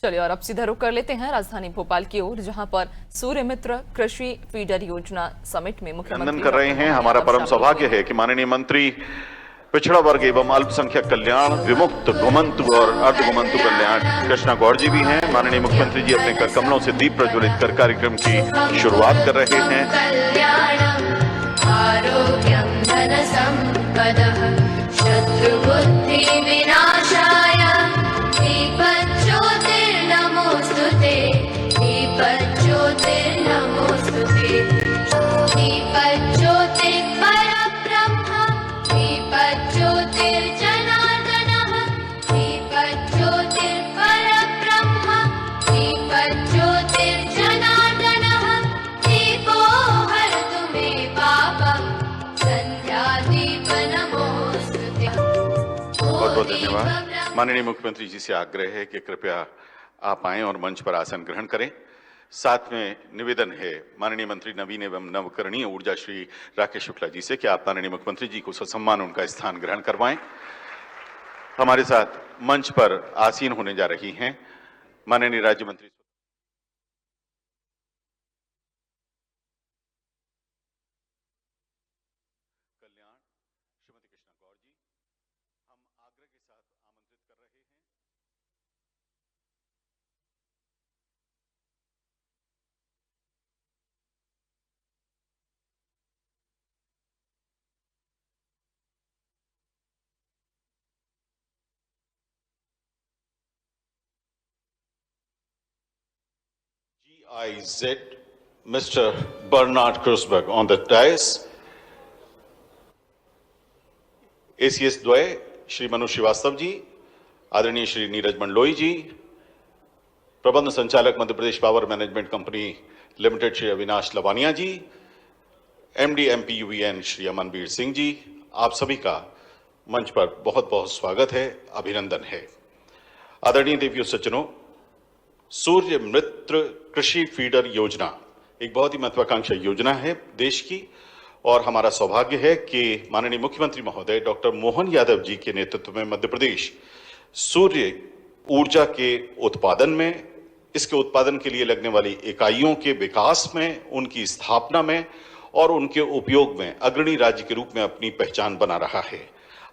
चलिए और अब सीधा रुख कर लेते हैं राजधानी भोपाल की ओर, जहां पर सूर्य मित्र कृषि फीडर योजना समिट में मुख्यमंत्री कर रहे हैं। हमारा परम सौभाग्य है कि माननीय मंत्री पिछड़ा वर्ग एवं अल्पसंख्यक कल्याण, विमुक्त, घुमंतु और अर्ध घुमंतु कल्याण कृष्णा गौड़ जी भी हैं। माननीय मुख्यमंत्री जी अपने कर कमलों से दीप प्रज्वलित कर कार्यक्रम की शुरुआत कर रहे हैं। बहुत धन्यवाद। माननीय मुख्यमंत्री जी से आग्रह है कि कृपया आप आएं और मंच पर आसन ग्रहण करें। साथ में निवेदन है माननीय मंत्री नवीन एवं नवकरणीय ऊर्जा श्री राकेश शुक्ला जी से कि आप माननीय मुख्यमंत्री जी को ससम्मान उनका स्थान ग्रहण करवाएं। हमारे साथ मंच पर आसीन होने जा रही हैं माननीय राज्य मंत्री कल्याण श्रीमती कृष्णा गौड़ जी। हम आग्रह के साथ आमंत्रित कर रहे हैं। GIZ, Mr. Bernard Krusberg on the dais. ACS द्वय श्री मनु श्रीवास्तव जी, आदरणीय श्री नीरज मंडलोई जी, प्रबंध संचालक Madhya Pradesh power management company limited Shri Avinash Lavania ji, MD MPUVN Shri Amanveer Singh ji, आप सभी का मंच पर बहुत बहुत स्वागत है, अभिनंदन है। आदरणीय देवियों सज्जनों, सूर्य मित्र कृषि फीडर योजना एक बहुत ही महत्वाकांक्षी योजना है देश की, और हमारा सौभाग्य है कि माननीय मुख्यमंत्री महोदय डॉक्टर मोहन यादव जी के नेतृत्व में मध्य प्रदेश सूर्य ऊर्जा के उत्पादन में, इसके उत्पादन के लिए लगने वाली इकाइयों के विकास में, उनकी स्थापना में और उनके उपयोग में अग्रणी राज्य के रूप में अपनी पहचान बना रहा है।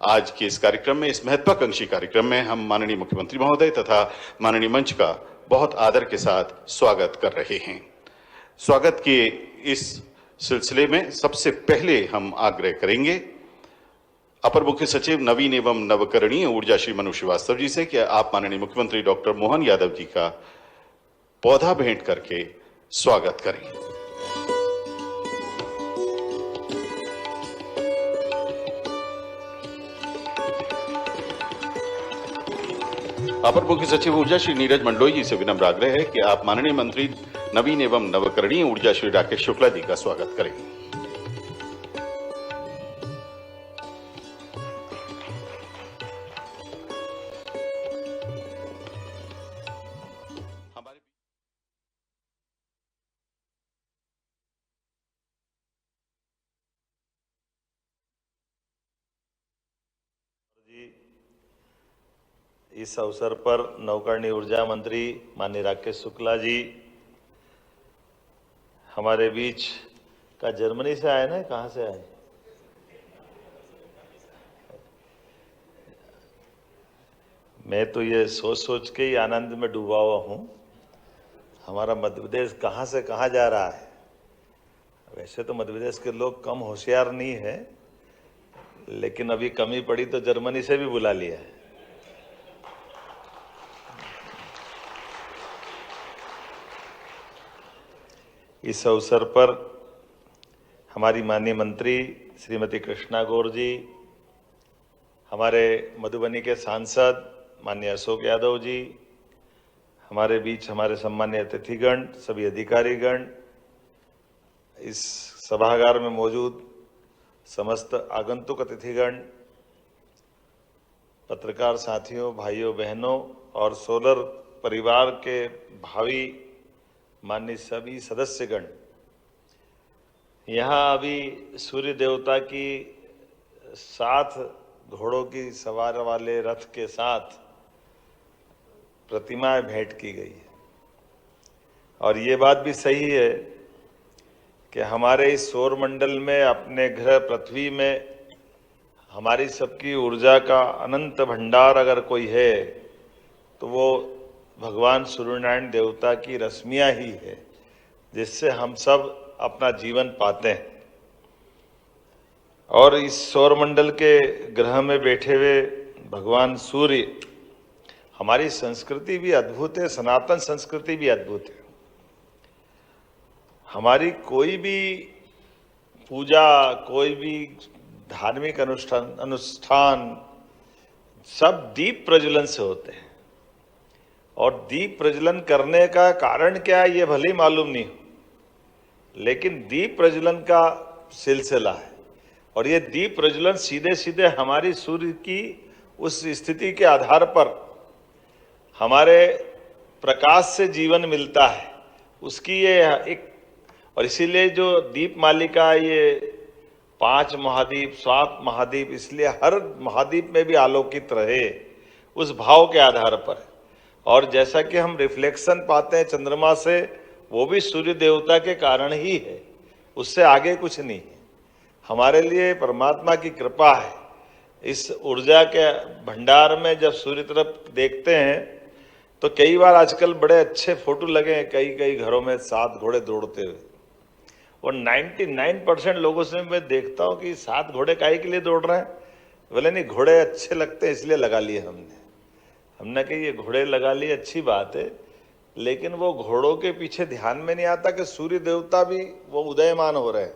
आज के इस कार्यक्रम में, इस महत्वाकांक्षी कार्यक्रम में हम माननीय मुख्यमंत्री महोदय तथा माननीय मंच का बहुत आदर के साथ स्वागत कर रहे हैं। स्वागत के इस सिलसिले में सबसे पहले हम आग्रह करेंगे अपर मुख्य सचिव नवीन एवं नवकरणीय ऊर्जा श्री मनु श्रीवास्तव जी से कि आप माननीय मुख्यमंत्री डॉक्टर मोहन यादव जी का पौधा भेंट करके स्वागत करें। अपर मुख्य सचिव ऊर्जा श्री नीरज मंडलोई जी से विनम्र आग्रह है कि आप माननीय मंत्री नवीन एवं नवकरणीय ऊर्जा श्री राकेश शुक्ला जी का स्वागत करें। इस अवसर पर नवकरणीय ऊर्जा मंत्री माननीय राकेश शुक्ला जी हमारे बीच का जर्मनी से आए ना, कहाँ से आए? मैं तो ये सोच सोच के ही आनंद में डूबा हुआ हूँ। हमारा मध्य प्रदेश कहाँ से कहाँ जा रहा है। वैसे तो मध्य प्रदेश के लोग कम होशियार नहीं है, लेकिन अभी कमी पड़ी तो जर्मनी से भी बुला लिया है। इस अवसर पर हमारी माननीय मंत्री श्रीमती कृष्णा गौड़ जी, हमारे मधुबनी के सांसद माननीय अशोक यादव जी, हमारे बीच हमारे सम्मानीय अतिथिगण, सभी अधिकारीगण, इस सभागार में मौजूद समस्त आगंतुक अतिथिगण, पत्रकार साथियों, भाइयों बहनों और सोलर परिवार के भावी माननीय सभी सदस्यगण, यहाँ अभी सूर्य देवता की 7 घोड़ों की सवार वाले रथ के साथ प्रतिमाएं भेंट की गई है। और ये बात भी सही है कि हमारे इस सौर मंडल में, अपने ग्रह पृथ्वी में हमारी सबकी ऊर्जा का अनंत भंडार अगर कोई है तो वो भगवान सूर्यनारायण देवता की रश्मियां ही है, जिससे हम सब अपना जीवन पाते हैं। और इस सौर मंडल के ग्रह में बैठे हुए भगवान सूर्य, हमारी संस्कृति भी अद्भुत है, सनातन संस्कृति भी अद्भुत है। हमारी कोई भी पूजा, कोई भी धार्मिक अनुष्ठान सब दीप प्रज्वलन से होते हैं। और दीप प्रज्वलन करने का कारण क्या है ये भले ही मालूम नहीं हो, लेकिन दीप प्रज्वलन का सिलसिला है। और ये दीप प्रज्वलन सीधे सीधे हमारी सूर्य की उस स्थिति के आधार पर हमारे प्रकाश से जीवन मिलता है, उसकी ये एक। और इसीलिए जो दीप मालिका, ये 5 महाद्वीप, 7 महाद्वीप, इसलिए हर महाद्वीप में भी आलोकित रहे उस भाव के आधार पर। और जैसा कि हम रिफ्लेक्शन पाते हैं चंद्रमा से, वो भी सूर्य देवता के कारण ही है, उससे आगे कुछ नहीं है। हमारे लिए परमात्मा की कृपा है। इस ऊर्जा के भंडार में जब सूर्य तरफ देखते हैं तो कई बार आजकल बड़े अच्छे फोटो लगे हैं कई कई घरों में 7 घोड़े दौड़ते हुए। और 99% लोगों से मैं देखता हूँ कि 7 घोड़े काहे के लिए दौड़ रहे हैं? बोले नहीं, घोड़े अच्छे लगते हैं इसलिए लगा लिए हमने कहा ये घोड़े लगा लिए अच्छी बात है, लेकिन वो घोड़ों के पीछे ध्यान में नहीं आता कि सूर्य देवता भी वो उदयमान हो रहे हैं।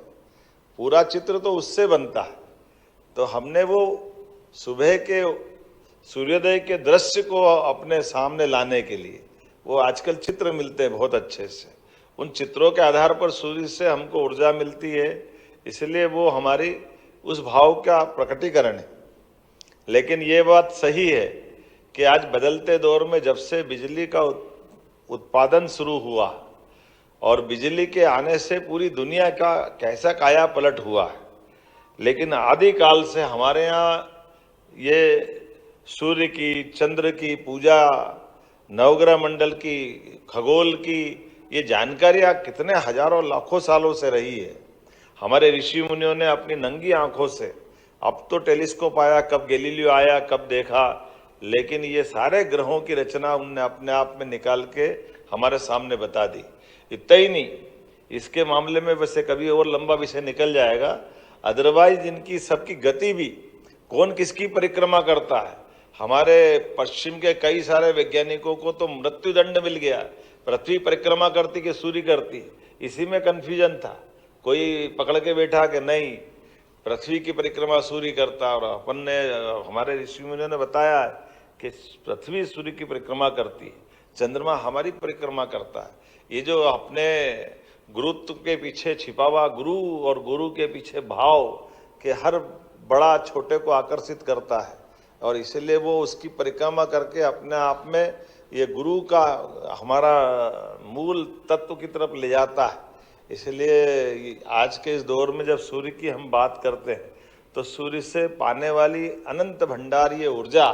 पूरा चित्र तो उससे बनता है। तो हमने वो सुबह के सूर्योदय के दृश्य को अपने सामने लाने के लिए वो आजकल चित्र मिलते हैं बहुत अच्छे से, उन चित्रों के आधार पर सूर्य से हमको ऊर्जा मिलती है, इसलिए वो हमारी उस भाव का प्रकटीकरण है। लेकिन ये बात सही है कि आज बदलते दौर में जब से बिजली का उत्पादन शुरू हुआ और बिजली के आने से पूरी दुनिया का कैसा काया पलट हुआ है, लेकिन आदिकाल से हमारे यहाँ ये सूर्य की, चंद्र की पूजा, नवग्रह मंडल की, खगोल की ये जानकारियाँ कितने हजारों लाखों सालों से रही है। हमारे ऋषि मुनियों ने अपनी नंगी आंखों से, अब तो टेलीस्कोप आया, कब गैलीलियो आया, कब देखा, लेकिन ये सारे ग्रहों की रचना उनने अपने आप में निकाल के हमारे सामने बता दी। इतना ही नहीं, इसके मामले में वैसे कभी और लंबा विषय निकल जाएगा। अदरवाइज इनकी सबकी गति भी, कौन किसकी परिक्रमा करता है, हमारे पश्चिम के कई सारे वैज्ञानिकों को तो मृत्युदंड मिल गया। पृथ्वी परिक्रमा करती कि सूर्य करती, इसी में कंफ्यूजन था। कोई पकड़ के बैठा कि नहीं पृथ्वी की परिक्रमा सूर्य करता, और अपन ने, हमारे ऋषि मुनियों ने बताया कि पृथ्वी सूर्य की परिक्रमा करती है, चंद्रमा हमारी परिक्रमा करता है। ये जो अपने गुरुत्व के पीछे छिपा हुआ गुरु और गुरु के पीछे भाव के हर बड़ा छोटे को आकर्षित करता है, और इसलिए वो उसकी परिक्रमा करके अपने आप में ये गुरु का हमारा मूल तत्व की तरफ ले जाता है। इसलिए आज के इस दौर में जब सूर्य की हम बात करते हैं तो सूर्य से पाने वाली अनंत भंडार ये ऊर्जा,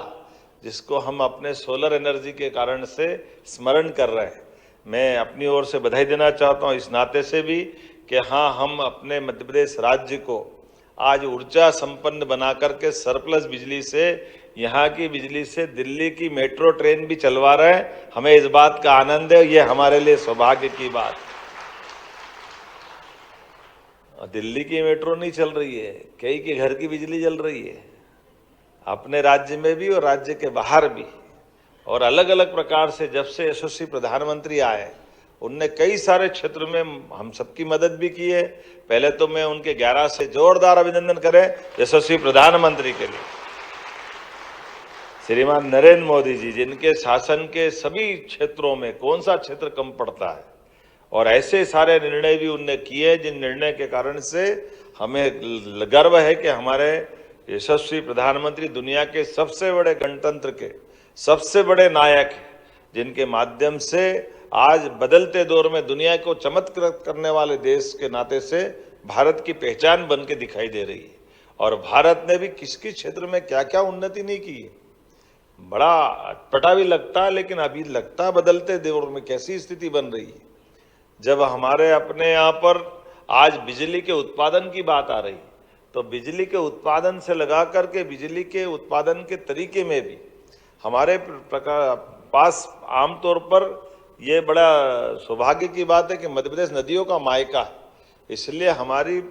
जिसको हम अपने सोलर एनर्जी के कारण से स्मरण कर रहे हैं, मैं अपनी ओर से बधाई देना चाहता हूँ इस नाते से भी कि हाँ, हम अपने मध्य प्रदेश राज्य को आज ऊर्जा संपन्न बना करके सरप्लस बिजली से, यहाँ की बिजली से दिल्ली की मेट्रो ट्रेन भी चलवा रहे हैं। हमें इस बात का आनंद है, ये हमारे लिए सौभाग्य की बात। दिल्ली की मेट्रो नहीं चल रही है, कई के घर की बिजली जल रही है, अपने राज्य में भी और राज्य के बाहर भी। और अलग अलग प्रकार से जब से यशस्वी प्रधानमंत्री आए, उनने कई सारे क्षेत्र में हम सबकी मदद भी की है। पहले तो मैं उनके 11 से जोरदार अभिनंदन करें यशस्वी प्रधानमंत्री के लिए, श्रीमान नरेंद्र मोदी जी, जिनके शासन के सभी क्षेत्रों में कौन सा क्षेत्र कम पड़ता है, और ऐसे सारे निर्णय भी उनने किए जिन निर्णय के कारण से हमें गर्व है कि हमारे यशस्वी प्रधानमंत्री दुनिया के सबसे बड़े गणतंत्र के सबसे बड़े नायक हैं, जिनके माध्यम से आज बदलते दौर में दुनिया को चमत्कृत करने वाले देश के नाते से भारत की पहचान बन के दिखाई दे रही है। और भारत ने भी किस किस क्षेत्र में क्या क्या उन्नति नहीं की है। बड़ा अटपटा भी लगता है, लेकिन अभी लगता है बदलते दौर में कैसी स्थिति बन रही है। जब हमारे अपने यहाँ पर आज बिजली के उत्पादन की बात आ रही, तो बिजली के उत्पादन से लगा करके बिजली के उत्पादन के तरीके में भी हमारे पास आमतौर पर ये बड़ा सौभाग्य की बात है कि मध्य प्रदेश नदियों का मायका है, इसलिए हमारी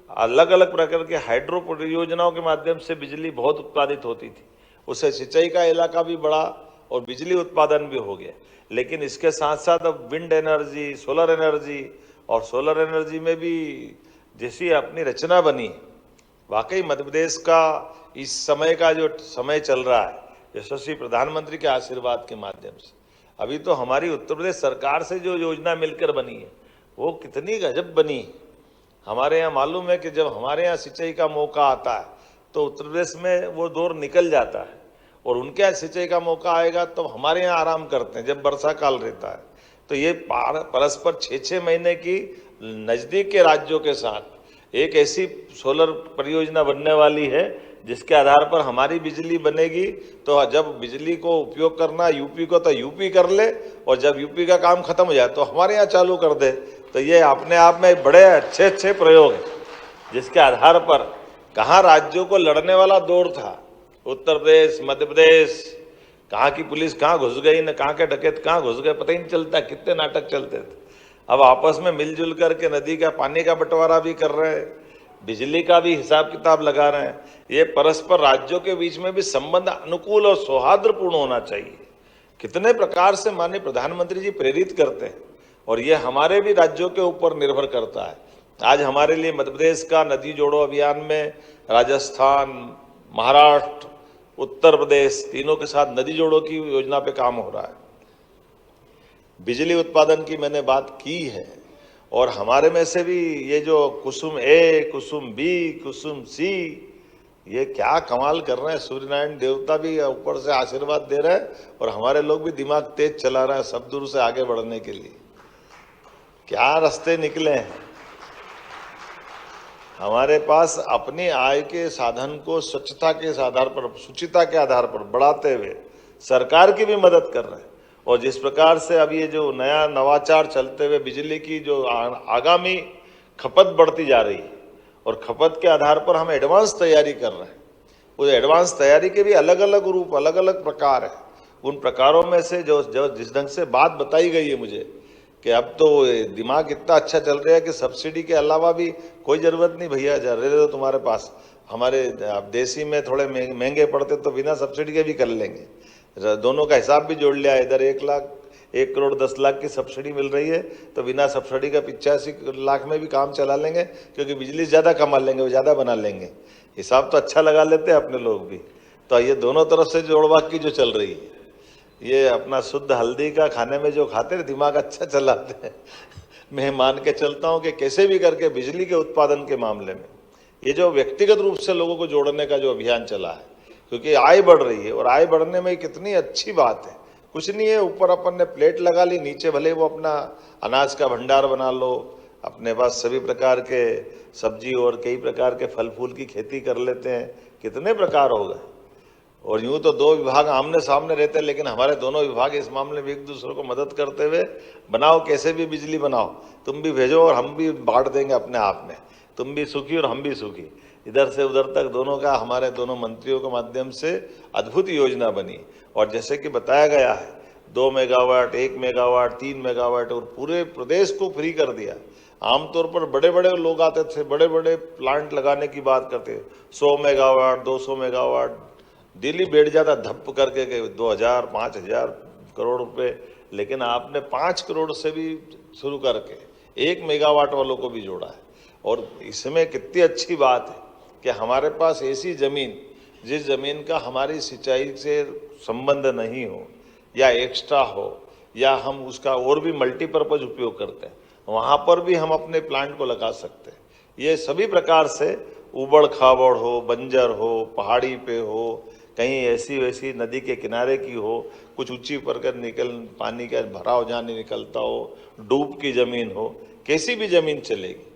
अलग अलग प्रकार के हाइड्रो परियोजनाओं के माध्यम से बिजली बहुत उत्पादित होती थी। उससे सिंचाई का इलाका भी बढ़ा और बिजली उत्पादन भी हो गया। लेकिन इसके साथ साथ अब विंड एनर्जी, सोलर एनर्जी, और सोलर एनर्जी में भी जैसी अपनी रचना बनी, वाकई मध्य प्रदेश का इस समय का जो समय चल रहा है यशस्वी प्रधानमंत्री के आशीर्वाद के माध्यम से, अभी तो हमारी उत्तर प्रदेश सरकार से जो योजना मिलकर बनी है वो कितनी गजब बनी है। हमारे यहाँ मालूम है कि जब हमारे यहाँ सिंचाई का मौका आता है तो उत्तर प्रदेश में वो दौर निकल जाता है, और उनके यहाँ सिंचाई का मौका आएगा तो हमारे यहाँ आराम करते हैं जब वर्षा काल रहता है। तो ये परस्पर 6-6 महीने की नज़दीक के राज्यों के साथ एक ऐसी सोलर परियोजना बनने वाली है जिसके आधार पर हमारी बिजली बनेगी। तो जब बिजली को उपयोग करना यूपी को तो यूपी कर ले, और जब यूपी का काम खत्म हो जाए तो हमारे यहाँ चालू कर दे। तो ये अपने आप में बड़े अच्छे प्रयोग हैं, जिसके आधार पर कहाँ राज्यों को लड़ने वाला दौर था, उत्तर प्रदेश, मध्य प्रदेश, कहाँ की पुलिस कहाँ घुस गई, न कहाँ के डकैत कहाँ घुस गए, पता ही नहीं चलता, कितने नाटक चलते थे। अब आपस में मिलजुल करके नदी का पानी का बंटवारा भी कर रहे हैं, बिजली का भी हिसाब किताब लगा रहे हैं। ये परस्पर राज्यों के बीच में भी संबंध अनुकूल और सौहार्दपूर्ण होना चाहिए। कितने प्रकार से माननीय प्रधानमंत्री जी प्रेरित करते हैं, और ये हमारे भी राज्यों के ऊपर निर्भर करता है। आज हमारे लिए मध्य प्रदेश का नदी जोड़ो अभियान में राजस्थान, महाराष्ट्र, उत्तर प्रदेश तीनों के साथ नदी जोड़ो की योजना पे काम हो रहा है। बिजली उत्पादन की मैंने बात की है, और हमारे में से भी ये जो कुसुम ए, कुसुम बी, कुसुम सी, ये क्या कमाल कर रहे हैं। सूर्यनारायण देवता भी ऊपर से आशीर्वाद दे रहे हैं, और हमारे लोग भी दिमाग तेज चला रहे हैं सब दूर से आगे बढ़ने के लिए। क्या रास्ते निकले हैं। हमारे पास अपनी आय के साधन को स्वच्छता के आधार पर, शुचिता के आधार पर बढ़ाते हुए सरकार की भी मदद कर रहे हैं। और जिस प्रकार से अब ये जो नया नवाचार चलते हुए बिजली की जो आगामी खपत बढ़ती जा रही है, और खपत के आधार पर हम एडवांस तैयारी कर रहे हैं। उस एडवांस तैयारी के भी अलग अलग रूप, अलग अलग प्रकार है। उन प्रकारों में से जो जिस ढंग से बात बताई गई है मुझे, कि अब तो दिमाग इतना अच्छा चल रहा है कि सब्सिडी के अलावा भी कोई ज़रूरत नहीं, भैया ले लो तुम्हारे पास। हमारे देसी में थोड़े महंगे पड़ते तो बिना सब्सिडी के भी कर लेंगे। दोनों का हिसाब भी जोड़ लिया, इधर 1 करोड़ 10 लाख की सब्सिडी मिल रही है, तो बिना सब्सिडी का 85 लाख में भी काम चला लेंगे, क्योंकि बिजली ज़्यादा कमा लेंगे, वो ज़्यादा बना लेंगे। हिसाब तो अच्छा लगा लेते हैं अपने लोग भी। तो ये दोनों तरफ से जोड़वाक की जो चल रही है, ये अपना शुद्ध हल्दी का खाने में जो खाते हैं दिमाग अच्छा चलाते हैं। मैं मान के चलता हूँ कि कैसे भी करके बिजली के उत्पादन के मामले में ये जो व्यक्तिगत रूप से लोगों को जोड़ने का जो अभियान चला है, क्योंकि आय बढ़ रही है, और आय बढ़ने में कितनी अच्छी बात है। कुछ नहीं है, ऊपर अपन ने प्लेट लगा ली, नीचे भले वो अपना अनाज का भंडार बना लो, अपने पास सभी प्रकार के सब्जी और कई प्रकार के फल फूल की खेती कर लेते हैं। कितने प्रकार हो गए। और यूं तो 2 विभाग आमने सामने रहते हैं, लेकिन हमारे दोनों विभाग इस मामले में एक दूसरे को मदद करते हुए बनाओ, कैसे भी बिजली बनाओ, तुम भी भेजो और हम भी बांट देंगे अपने आप में। तुम भी सुखी और हम भी सुखी। इधर से उधर तक दोनों का, हमारे दोनों मंत्रियों के माध्यम से अद्भुत योजना बनी। और जैसे कि बताया गया है, 2 मेगावाट, 1 मेगावाट, 3 मेगावाट, और पूरे प्रदेश को फ्री कर दिया। आमतौर पर बड़े बड़े लोग आते थे, बड़े बड़े प्लांट लगाने की बात करते, 100 मेगावाट, 200 मेगावाट, दिल्ली बैठ जाता धप करके 2000, 5000 करोड़ रुपए। लेकिन आपने 5 करोड़ से भी शुरू करके 1 मेगावाट वालों को भी जोड़ा है। और इसमें कितनी अच्छी बात है कि हमारे पास ऐसी ज़मीन, जिस ज़मीन का हमारी सिंचाई से संबंध नहीं हो, या एक्स्ट्रा हो, या हम उसका और भी मल्टीपर्पज़ उपयोग करते हैं, वहाँ पर भी हम अपने प्लांट को लगा सकते हैं। ये सभी प्रकार से उबड़ खाबड़ हो, बंजर हो, पहाड़ी पे हो, कहीं ऐसी वैसी नदी के किनारे की हो, कुछ ऊंची पर पानी का भराव जहाँ नहीं निकलता हो, डूब की ज़मीन हो, कैसी भी ज़मीन चलेगी।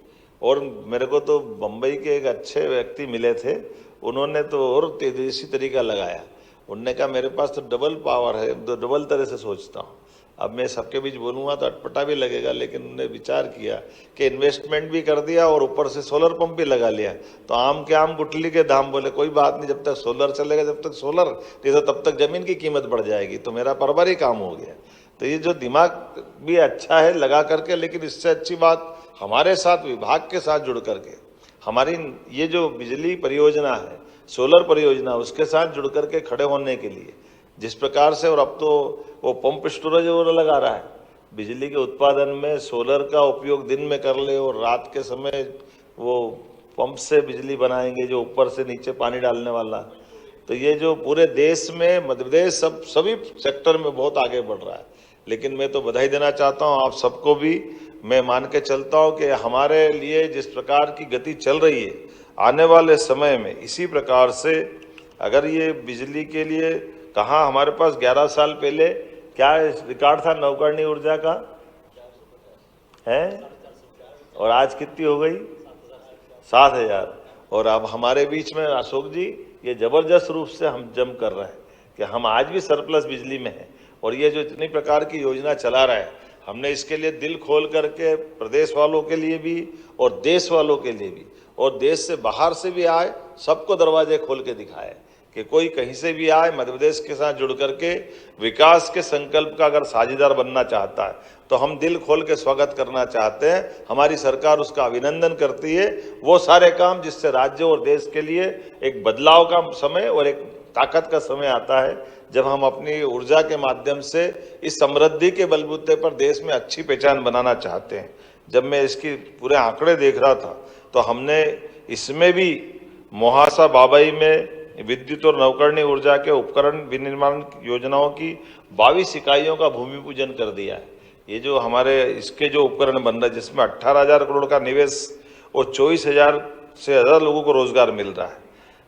और मेरे को तो बम्बई के एक अच्छे व्यक्ति मिले थे, उन्होंने तो और तेजस्वी तरीका लगाया। उनने कहा मेरे पास तो डबल पावर है, तो डबल तरह से सोचता हूँ। अब मैं सबके बीच बोलूँगा तो अटपटा भी लगेगा, लेकिन उन्होंने विचार किया कि इन्वेस्टमेंट भी कर दिया और ऊपर से सोलर पंप भी लगा लिया, तो आम के आम गुठली के दाम। बोले कोई बात नहीं, जब तक सोलर चलेगा, जब तक सोलर, नहीं तो तब तक जमीन की कीमत बढ़ जाएगी, तो मेरा बराबर ही काम हो गया। तो ये जो दिमाग भी अच्छा है लगा करके, लेकिन इससे अच्छी बात हमारे साथ विभाग के साथ जुड़ करके हमारी ये जो बिजली परियोजना है, सोलर परियोजना, उसके साथ जुड़ करके खड़े होने के लिए जिस प्रकार से, और अब तो वो पंप स्टोरेज वगैरह लगा रहा है, बिजली के उत्पादन में सोलर का उपयोग दिन में कर ले और रात के समय वो पंप से बिजली बनाएंगे जो ऊपर से नीचे पानी डालने वाला। तो ये जो पूरे देश में मध्य प्रदेश सभी सेक्टर में बहुत आगे बढ़ रहा है। लेकिन मैं तो बधाई देना चाहता हूँ आप सबको भी। मैं मान के चलता हूँ कि हमारे लिए जिस प्रकार की गति चल रही है, आने वाले समय में इसी प्रकार से अगर ये बिजली के लिए, कहाँ हमारे पास 11 साल पहले क्या रिकॉर्ड था नवकरणीय ऊर्जा का है, और आज कितनी हो गई? 7,000। और अब हमारे बीच में अशोक जी ये जबरदस्त रूप से हम जम कर रहे हैं कि हम आज भी सरप्लस बिजली में हैं। और ये जो इतनी प्रकार की योजना चला रहा है, हमने इसके लिए दिल खोल करके प्रदेश वालों के लिए भी और देश वालों के लिए भी और देश से बाहर से भी आए, सबको दरवाजे खोल के दिखाए कि कोई कहीं से भी आए, मध्य प्रदेश के साथ जुड़ करके विकास के संकल्प का अगर साझेदार बनना चाहता है तो हम दिल खोल के स्वागत करना चाहते हैं। हमारी सरकार उसका अभिनंदन करती है। वो सारे काम जिससे राज्य और देश के लिए एक बदलाव का समय और एक ताकत का समय आता है, जब हम अपनी ऊर्जा के माध्यम से इस समृद्धि के बलबूते पर देश में अच्छी पहचान बनाना चाहते हैं। जब मैं इसकी पूरे आंकड़े देख रहा था तो हमने इसमें भी मोहासा बाबई में विद्युत और नवकरणीय ऊर्जा के उपकरण विनिर्माण योजनाओं की 22 इकाइयों का भूमि पूजन कर दिया है। ये जो हमारे इसके जो उपकरण बन रहा है, जिसमें 18,000 करोड़ का निवेश और 24,000 से ज़्यादा लोगों को रोजगार मिल रहा है।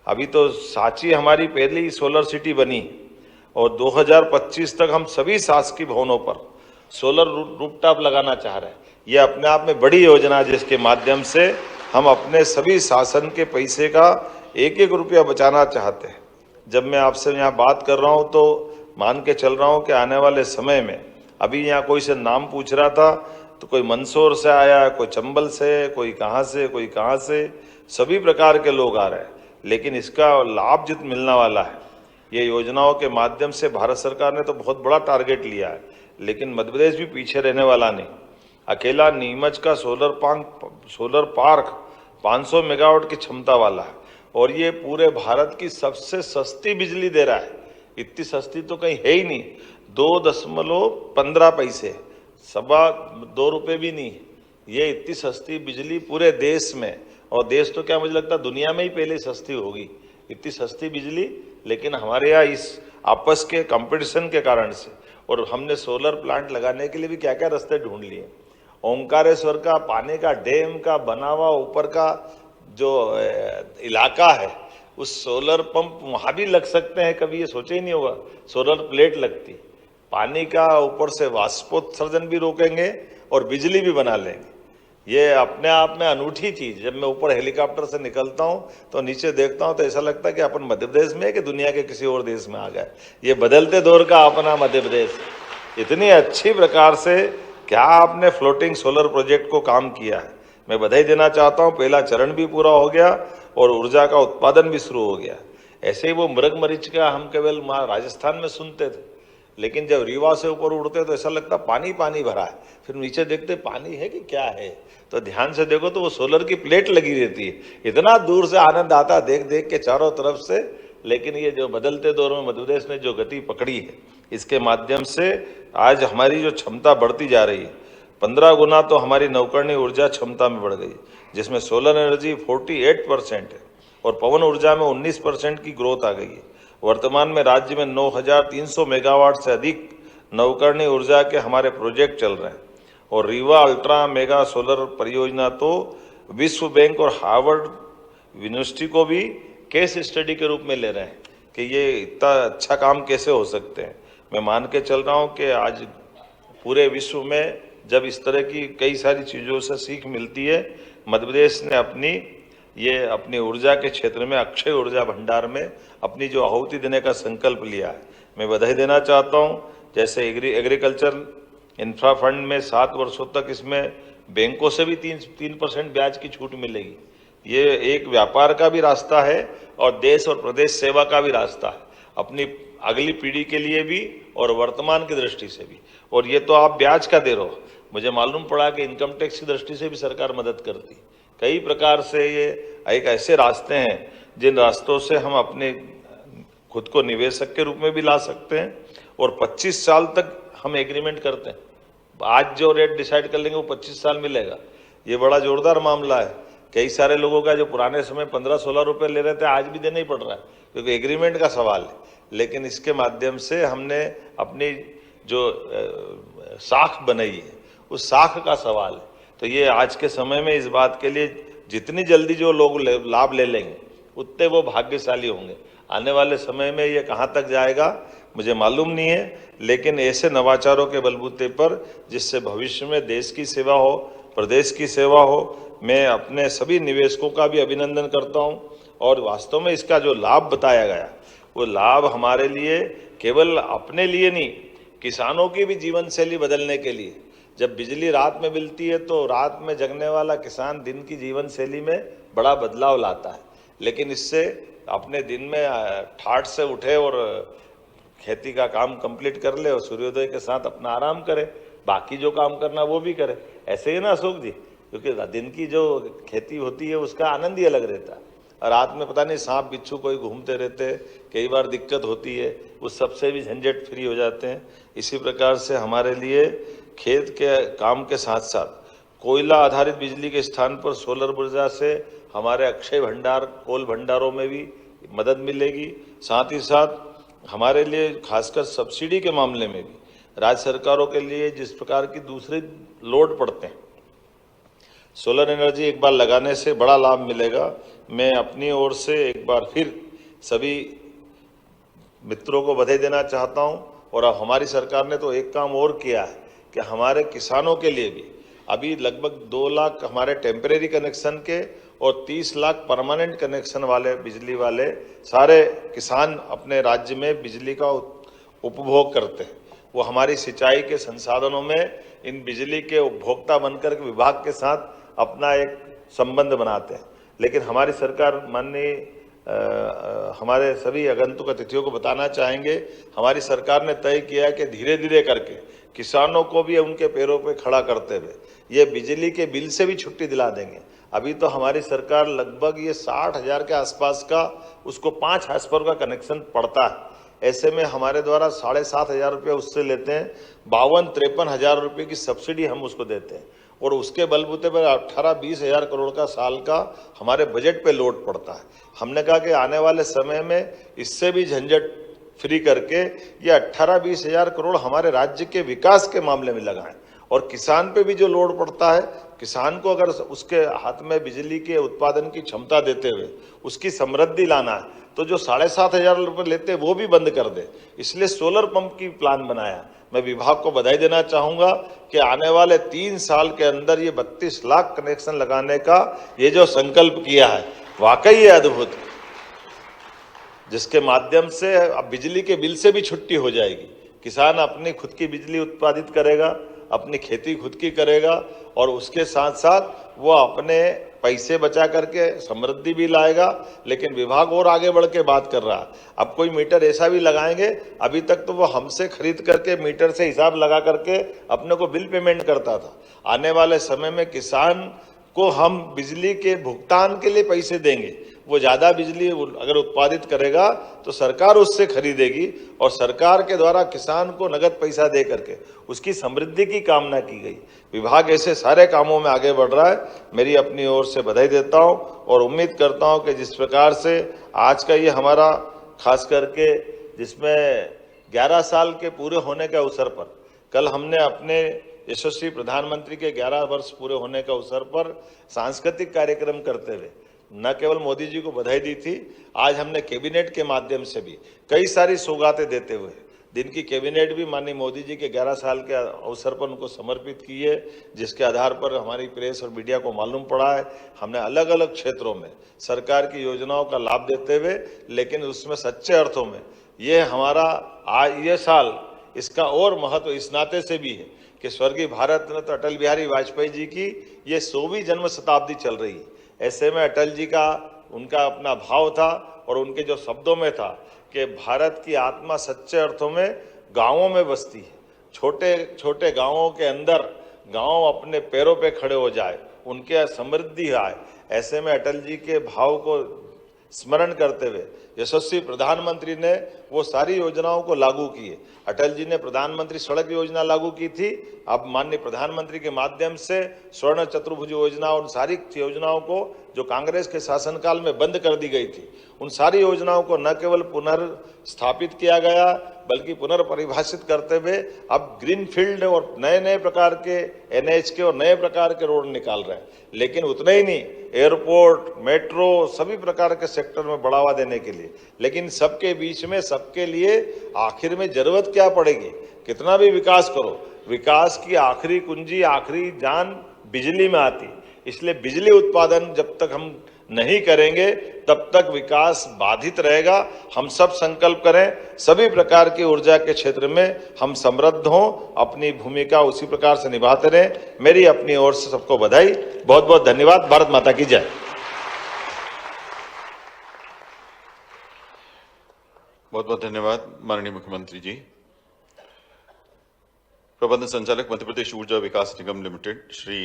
अभी तो सांची हमारी पहली सोलर सिटी बनी और 2025 तक हम सभी शासकीय भवनों पर सोलर रूफटॉप लगाना चाह रहे हैं। ये अपने आप में बड़ी योजना है, जिसके माध्यम से हम अपने सभी शासन के पैसे का एक एक रुपया बचाना चाहते हैं। जब मैं आपसे यहाँ बात कर रहा हूँ तो मान के चल रहा हूँ कि आने वाले समय में, अभी यहाँ कोई से नाम पूछ रहा था तो कोई मंदसौर से आया, कोई चंबल से, कोई कहाँ से, सभी प्रकार के लोग आ रहे हैं। लेकिन इसका लाभ जित मिलने वाला है, ये योजनाओं के माध्यम से भारत सरकार ने तो बहुत बड़ा टारगेट लिया है, लेकिन मध्य प्रदेश भी पीछे रहने वाला नहीं। अकेला नीमच का सोलर पार्क 500 मेगावाट की क्षमता वाला है और ये पूरे भारत की सबसे सस्ती बिजली दे रहा है। इतनी सस्ती तो कहीं है ही नहीं, 2.15 पैसे, 2.25 रुपये भी नहीं। ये इतनी सस्ती बिजली पूरे देश में, और देश तो क्या मुझे लगता है दुनिया में ही पहले सस्ती होगी, इतनी सस्ती बिजली। लेकिन हमारे यहाँ इस आपस के कंपटीशन के कारण से, और हमने सोलर प्लांट लगाने के लिए भी क्या क्या रास्ते ढूंढ लिए। ओंकारेश्वर का पानी का डैम का बना हुआ ऊपर का जो इलाका है, उस सोलर पंप वहाँ भी लग सकते हैं। कभी ये सोचा ही नहीं होगा सोलर प्लेट लगती, पानी का ऊपर से वाष्पोत्सर्जन भी रोकेंगे और बिजली भी बना लेंगे। ये अपने आप में अनूठी चीज। जब मैं ऊपर हेलीकॉप्टर से निकलता हूँ तो नीचे देखता हूँ तो ऐसा लगता है कि अपन मध्य प्रदेश में है कि दुनिया के किसी और देश में आ गए। ये बदलते दौर का अपना मध्य प्रदेश, इतनी अच्छी प्रकार से क्या आपने फ्लोटिंग सोलर प्रोजेक्ट को काम किया है। मैं बधाई देना चाहता हूँ, पहला चरण भी पूरा हो गया और ऊर्जा का उत्पादन भी शुरू हो गया। ऐसे ही वो मृग मरीच का हम केवल राजस्थान में सुनते थे, लेकिन जब रीवा से ऊपर उड़ते तो ऐसा लगता पानी पानी भरा है, फिर नीचे देखते पानी है कि क्या है, तो ध्यान से देखो तो वो सोलर की प्लेट लगी रहती है। इतना दूर से आनंद आता देख देख के चारों तरफ से। लेकिन ये जो बदलते दौर में मध्य प्रदेश ने जो गति पकड़ी है, इसके माध्यम से आज हमारी जो क्षमता बढ़ती जा रही है, 15 गुना तो हमारी नवकरणीय ऊर्जा क्षमता में बढ़ गई, जिसमें सोलर एनर्जी 48% है और पवन ऊर्जा में 19% की ग्रोथ आ गई है। वर्तमान में राज्य में 9,300 मेगावाट से अधिक नवकरणीय ऊर्जा के हमारे प्रोजेक्ट चल रहे हैं और रीवा अल्ट्रा मेगा सोलर परियोजना तो विश्व बैंक और हार्वर्ड यूनिवर्सिटी को भी केस स्टडी के रूप में ले रहे हैं कि ये इतना अच्छा काम कैसे हो सकते हैं। मैं मान के चल रहा हूँ कि आज पूरे विश्व में जब इस तरह की कई सारी चीज़ों से सीख मिलती है, मध्य प्रदेश ने अपनी ये अपनी ऊर्जा के क्षेत्र में अक्षय ऊर्जा भंडार में अपनी जो आहुति देने का संकल्प लिया है, मैं बधाई देना चाहता हूँ। जैसे एग्रीकल्चर इंफ्रा फंड में 7 वर्षों तक इसमें बैंकों से भी 3% ब्याज की छूट मिलेगी। ये एक व्यापार का भी रास्ता है और देश और प्रदेश सेवा का भी रास्ता है, अपनी अगली पीढ़ी के लिए भी और वर्तमान की दृष्टि से भी। और ये तो आप ब्याज का दे रहे हो, मुझे मालूम पड़ा कि इनकम टैक्स की दृष्टि से भी सरकार मदद करती। कई प्रकार से ये एक ऐसे रास्ते हैं जिन रास्तों से हम अपने खुद को निवेशक के रूप में भी ला सकते हैं और 25 साल तक हम एग्रीमेंट करते हैं। आज जो रेट डिसाइड कर लेंगे वो 25 साल मिलेगा। ये बड़ा जोरदार मामला है। कई सारे लोगों का जो पुराने समय 15-16 रुपए ले रहे थे आज भी देना ही पड़ रहा है, क्योंकि एग्रीमेंट का सवाल है। लेकिन इसके माध्यम से हमने अपनी जो साख बनाई है उस साख का सवाल है। तो ये आज के समय में इस बात के लिए जितनी जल्दी जो लोग लाभ ले लेंगे उतने वो भाग्यशाली होंगे। आने वाले समय में ये कहाँ तक जाएगा मुझे मालूम नहीं है, लेकिन ऐसे नवाचारों के बलबूते पर जिससे भविष्य में देश की सेवा हो, प्रदेश की सेवा हो, मैं अपने सभी निवेशकों का भी अभिनंदन करता हूं। और वास्तव में इसका जो लाभ बताया गया वो लाभ हमारे लिए केवल अपने लिए नहीं, किसानों की भी जीवन शैली बदलने के लिए। जब बिजली रात में मिलती है तो रात में जगने वाला किसान दिन की जीवन शैली में बड़ा बदलाव लाता है। लेकिन इससे अपने दिन में ठाठ से उठे और खेती का काम कंप्लीट कर ले और सूर्योदय के साथ अपना आराम करे, बाकी जो काम करना वो भी करे। ऐसे ही ना अशोक जी, क्योंकि दिन की जो खेती होती है उसका आनंद ही अलग रहता है। और रात में पता नहीं सांप बिच्छू कोई घूमते रहते, कई बार दिक्कत होती है, उस सबसे भी झंझट फ्री हो जाते हैं। इसी प्रकार से हमारे लिए खेत के काम के साथ साथ कोयला आधारित बिजली के स्थान पर सोलर ऊर्जा से हमारे अक्षय भंडार कोल भंडारों में भी मदद मिलेगी। साथ ही साथ हमारे लिए खासकर सब्सिडी के मामले में भी राज्य सरकारों के लिए जिस प्रकार की दूसरे लोड पड़ते हैं, सोलर एनर्जी एक बार लगाने से बड़ा लाभ मिलेगा। मैं अपनी ओर से एक बार फिर सभी मित्रों को बधाई देना चाहता हूं। और अब हमारी सरकार ने तो एक काम और किया है कि हमारे किसानों के लिए भी अभी लगभग 2 लाख हमारे टेम्परेरी कनेक्शन के और 30 लाख परमानेंट कनेक्शन वाले बिजली वाले सारे किसान अपने राज्य में बिजली का उपभोग करते हैं। वो हमारी सिंचाई के संसाधनों में इन बिजली के उपभोक्ता बनकर के विभाग के साथ अपना एक संबंध बनाते हैं। लेकिन हमारी सरकार माननीय हमारे सभी आगंतुक अतिथियों को बताना चाहेंगे, हमारी सरकार ने तय किया कि धीरे धीरे करके किसानों को भी उनके पैरों पे खड़ा करते हुए ये बिजली के बिल से भी छुट्टी दिला देंगे। अभी तो हमारी सरकार लगभग ये 60,000 के आसपास का उसको 5 हाउस का कनेक्शन पड़ता है। ऐसे में हमारे द्वारा 7,500 रुपये उससे लेते हैं, 52-53 हजार रुपये की सब्सिडी हम उसको देते हैं। और उसके बलबूते पर 18-20 हजार करोड़ का साल का हमारे बजट पे लोड पड़ता है। हमने कहा कि आने वाले समय में इससे भी झंझट फ्री करके ये 18-20 हजार करोड़ हमारे राज्य के विकास के मामले में लगाएं। और किसान पे भी जो लोड पड़ता है, किसान को अगर उसके हाथ में बिजली के उत्पादन की क्षमता देते हुए उसकी समृद्धि लाना है तो जो 7,500 रुपये लेते वो भी बंद कर दे। इसलिए सोलर पंप की प्लान बनाया। मैं विभाग को बधाई देना चाहूंगा कि आने वाले 3 साल के अंदर ये 32 लाख कनेक्शन लगाने का ये जो संकल्प किया है वाकई ये अद्भुत है, जिसके माध्यम से अब बिजली के बिल से भी छुट्टी हो जाएगी। किसान अपनी खुद की बिजली उत्पादित करेगा, अपनी खेती खुद की करेगा और उसके साथ साथ वो अपने पैसे बचा करके समृद्धि भी लाएगा। लेकिन विभाग और आगे बढ़ के बात कर रहा है, अब कोई मीटर ऐसा भी लगाएंगे, अभी तक तो वो हमसे खरीद करके मीटर से हिसाब लगा करके अपने को बिल पेमेंट करता था। आने वाले समय में किसान को हम बिजली के भुगतान के लिए पैसे देंगे, वो ज़्यादा बिजली अगर उत्पादित करेगा तो सरकार उससे खरीदेगी और सरकार के द्वारा किसान को नगद पैसा दे करके उसकी समृद्धि की कामना की गई। विभाग ऐसे सारे कामों में आगे बढ़ रहा है। मेरी अपनी ओर से बधाई देता हूं और उम्मीद करता हूं कि जिस प्रकार से आज का ये हमारा खास करके जिसमें 11 साल के पूरे होने के अवसर पर कल हमने अपने यशस्वी प्रधानमंत्री के 11 वर्ष पूरे होने के अवसर पर सांस्कृतिक कार्यक्रम करते हुए न केवल मोदी जी को बधाई दी थी, आज हमने कैबिनेट के माध्यम से भी कई सारी सौगातें देते हुए दिन की कैबिनेट भी माननीय मोदी जी के 11 साल के अवसर पर उनको समर्पित की है, जिसके आधार पर हमारी प्रेस और मीडिया को मालूम पड़ा है। हमने अलग अलग क्षेत्रों में सरकार की योजनाओं का लाभ देते हुए, लेकिन उसमें सच्चे अर्थों में ये हमारा ये साल इसका और महत्व इस नाते से भी है कि स्वर्गीय भारत रत्न अटल बिहारी वाजपेयी जी की ये 100वीं जन्म शताब्दी चल रही है। ऐसे में अटल जी का उनका अपना भाव था और उनके जो शब्दों में था कि भारत की आत्मा सच्चे अर्थों में गांवों में बसती है। छोटे छोटे गांवों के अंदर गांव अपने पैरों पे खड़े हो जाए, उनके समृद्धि आए। ऐसे में अटल जी के भाव को स्मरण करते हुए यशस्वी प्रधानमंत्री ने वो सारी योजनाओं को लागू किए। अटल जी ने प्रधानमंत्री सड़क योजना लागू की थी, अब माननीय प्रधानमंत्री के माध्यम से स्वर्ण चतुर्भुज योजना, उन सारी योजनाओं को जो कांग्रेस के शासनकाल में बंद कर दी गई थी, उन सारी योजनाओं को न केवल पुनर्स्थापित किया गया बल्कि पुनर्परिभाषित करते हुए अब ग्रीनफील्ड और नए नए प्रकार के NH के और नए प्रकार के रोड निकाल रहे हैं। लेकिन उतना ही नहीं, एयरपोर्ट, मेट्रो, सभी प्रकार के सेक्टर में बढ़ावा देने के लिए। लेकिन सबके बीच में सबके लिए आखिर में जरूरत क्या पड़ेगी? कितना भी विकास करो, विकास की आखिरी कुंजी, आखिरी जान बिजली में आती। इसलिए बिजली उत्पादन जब तक हम नहीं करेंगे तब तक विकास बाधित रहेगा। हम सब संकल्प करें, सभी प्रकार की ऊर्जा के क्षेत्र में हम समृद्ध हों, अपनी भूमिका उसी प्रकार से निभाते रहें। मेरी अपनी ओर से सबको बधाई, बहुत बहुत धन्यवाद। भारत माता की जय। बहुत बहुत धन्यवाद माननीय मुख्यमंत्री जी। प्रबंध संचालक मध्य प्रदेश ऊर्जा विकास निगम लिमिटेड श्री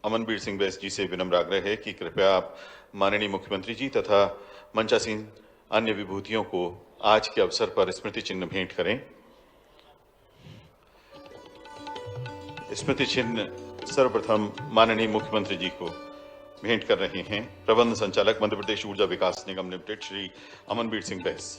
अमनबीर सिंह बैस जी से विनम्र आग्रह है कि कृपया आप माननीय मुख्यमंत्री जी तथा मंचासीन अन्य विभूतियों को आज के अवसर पर स्मृति चिन्ह भेंट करें। स्मृति चिन्ह सर्वप्रथम माननीय मुख्यमंत्री जी को भेंट कर रहे हैं प्रबंध संचालक मध्य प्रदेश ऊर्जा विकास निगम लिमिटेड श्री अमनबीर सिंह बैस।